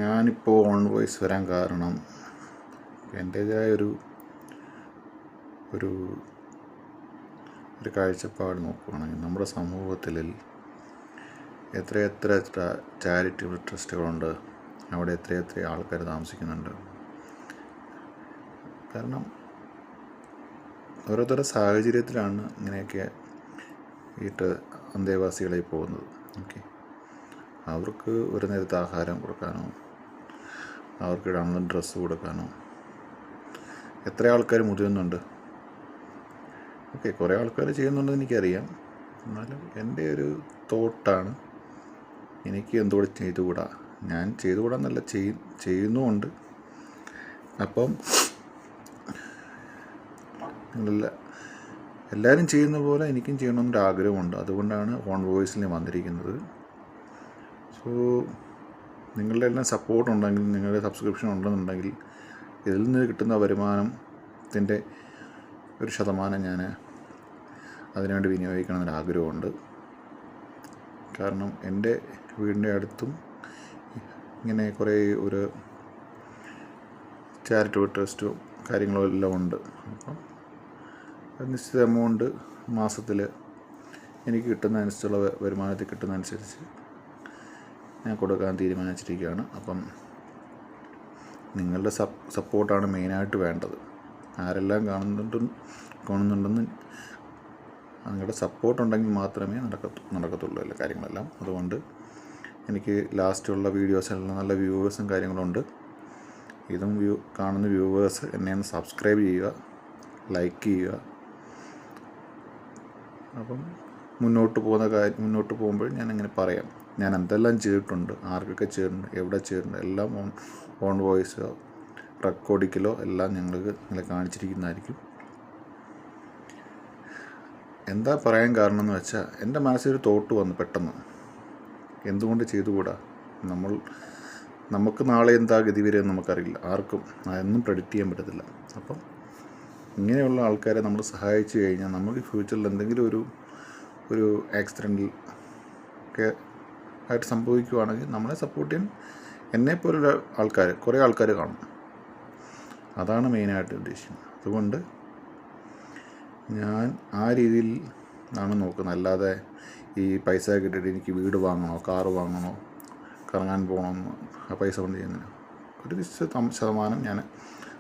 ഞാനിപ്പോൾ on voice വരാൻ കാരണം എൻ്റേതായ ഒരു കാഴ്ചപ്പാട് നോക്കുകയാണെങ്കിൽ നമ്മുടെ സമൂഹത്തിൽ എത്രയെത്ര ചാരിറ്റബിൾ ട്രസ്റ്റുകളുണ്ട്, അവിടെ എത്രയെത്ര ആൾക്കാർ താമസിക്കുന്നുണ്ട്. കാരണം ഓരോരുത്തരുടെ സാഹചര്യത്തിലാണ് ഇങ്ങനെയൊക്കെ അന്തേവാസികളായി പോകുന്നത്. ഓക്കെ, അവർക്ക് ഒരു നേരത്തെ ആഹാരം കൊടുക്കാനോ അവർക്ക് ഇടാനുള്ള ഡ്രസ്സ് കൊടുക്കാനോ എത്ര ആൾക്കാർ മുതിരുന്നുണ്ട്. ഓക്കെ, കുറേ ആൾക്കാർ ചെയ്യുന്നുണ്ടെന്ന് എനിക്കറിയാം. എന്നാലും എൻ്റെ ഒരു തോട്ടാണ്, എനിക്ക് എന്തുകൂടെ ചെയ്തുകൂടാ. ഞാൻ ചെയ്തുകൂടാന്നല്ല, ചെയ്യുന്നുമുണ്ട്. അപ്പം എല്ലാവരും ചെയ്യുന്ന പോലെ എനിക്കും ചെയ്യണമെന്നൊരു ആഗ്രഹമുണ്ട്. അതുകൊണ്ടാണ് ഓൺ വോയിസിൽ വന്നിരിക്കുന്നത്. സോ നിങ്ങളുടെ എല്ലാം സപ്പോർട്ട് ഉണ്ടെങ്കിൽ, നിങ്ങളുടെ സബ്സ്ക്രിപ്ഷൻ ഉണ്ടെന്നുണ്ടെങ്കിൽ ഇതിൽ നിന്ന് കിട്ടുന്ന വരുമാനത്തിൻ്റെ ഒരു ശതമാനം ഞാൻ അതിനുവേണ്ടി വിനിയോഗിക്കണമെന്നൊരാഗ്രഹമുണ്ട്. കാരണം എൻ്റെ വീടിൻ്റെ അടുത്തും ഇങ്ങനെ കുറേ ഒരു ചാരിറ്റബിൾ ട്രസ്റ്റും കാര്യങ്ങളും എല്ലാം ഉണ്ട്. അപ്പം നിശ്ചിത എമൗണ്ട് മാസത്തിൽ എനിക്ക് കിട്ടുന്നതനുസരിച്ചുള്ള വരുമാനത്തിൽ കിട്ടുന്നതനുസരിച്ച് ഞാൻ കൊടുക്കാൻ തീരുമാനിച്ചിരിക്കുകയാണ്. അപ്പം നിങ്ങളുടെ സപ്പോർട്ടാണ് മെയിനായിട്ട് വേണ്ടത്. ആരെല്ലാം കാണുന്നുണ്ടെന്ന് നിങ്ങളുടെ സപ്പോർട്ടുണ്ടെങ്കിൽ മാത്രമേ നടക്കത്തുള്ളൂ എല്ലാ കാര്യങ്ങളെല്ലാം. അതുകൊണ്ട് എനിക്ക് ലാസ്റ്റുള്ള വീഡിയോസെല്ലാം നല്ല വ്യൂവേഴ്സും കാര്യങ്ങളുണ്ട്. ഇതും കാണുന്ന വ്യൂവേഴ്സ് എന്നെ ഒന്ന് സബ്സ്ക്രൈബ് ചെയ്യുക, ലൈക്ക് ചെയ്യുക. അപ്പം മുന്നോട്ട് പോകുമ്പോൾ ഞാൻ അങ്ങനെ പറയാം, ഞാൻ എന്തെല്ലാം ചെയ്തിട്ടുണ്ട്, ആർക്കൊക്കെ ചെയ്തിട്ടുണ്ട്, എവിടെ ചെയ്തിട്ടുണ്ട്, എല്ലാം ഓൺ വോയിസോ റെക്കോർഡിക്കലോ എല്ലാം നിങ്ങളെ കാണിച്ചിരിക്കുന്നതായിരിക്കും. എന്താ പറയാൻ കാരണം എന്ന് വെച്ചാൽ, എൻ്റെ മനസ്സിലൊരു തോട്ട് വന്നു പെട്ടെന്ന്, എന്തുകൊണ്ട് ചെയ്തുകൂടാ. നമുക്ക് നാളെ എന്താ ഗതി വരെയെന്ന് നമുക്കറിയില്ല, ആർക്കും അതൊന്നും പ്രെഡിക്റ്റ് ചെയ്യാൻ പറ്റത്തില്ല. അപ്പം ഇങ്ങനെയുള്ള ആൾക്കാരെ നമ്മൾ സഹായിച്ചു കഴിഞ്ഞാൽ നമുക്ക് ഫ്യൂച്ചറിൽ എന്തെങ്കിലും ഒരു ആക്സിഡൻറ്റിൽ ഒക്കെ ആയിട്ട് സംഭവിക്കുകയാണെങ്കിൽ നമ്മളെ സപ്പോർട്ട് ചെയ്യാൻ എന്നെപ്പോലുള്ള കുറേ ആൾക്കാർ കാണും. അതാണ് മെയിനായിട്ട് ഉദ്ദേശിക്കുന്നത്. അതുകൊണ്ട് ഞാൻ ആ രീതിയിൽ ആണ് നോക്കുന്നത്. അല്ലാതെ ഈ പൈസ കിട്ടിയിട്ട് എനിക്ക് വീട് വാങ്ങണോ, കാറ് വാങ്ങണോ, കറങ്ങാൻ പോകണമെന്നോ ആ പൈസ കൊണ്ട് ചെയ്യുന്നതിന് ഒരു നിശ്ചിത ശതമാനം ഞാൻ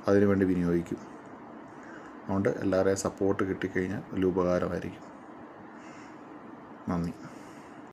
അതിനു വേണ്ടി വിനിയോഗിക്കും. അതുകൊണ്ട് എല്ലാവരെയും സപ്പോർട്ട് കിട്ടിക്കഴിഞ്ഞാൽ വലിയ ഉപകാരമായിരിക്കും. നന്ദി.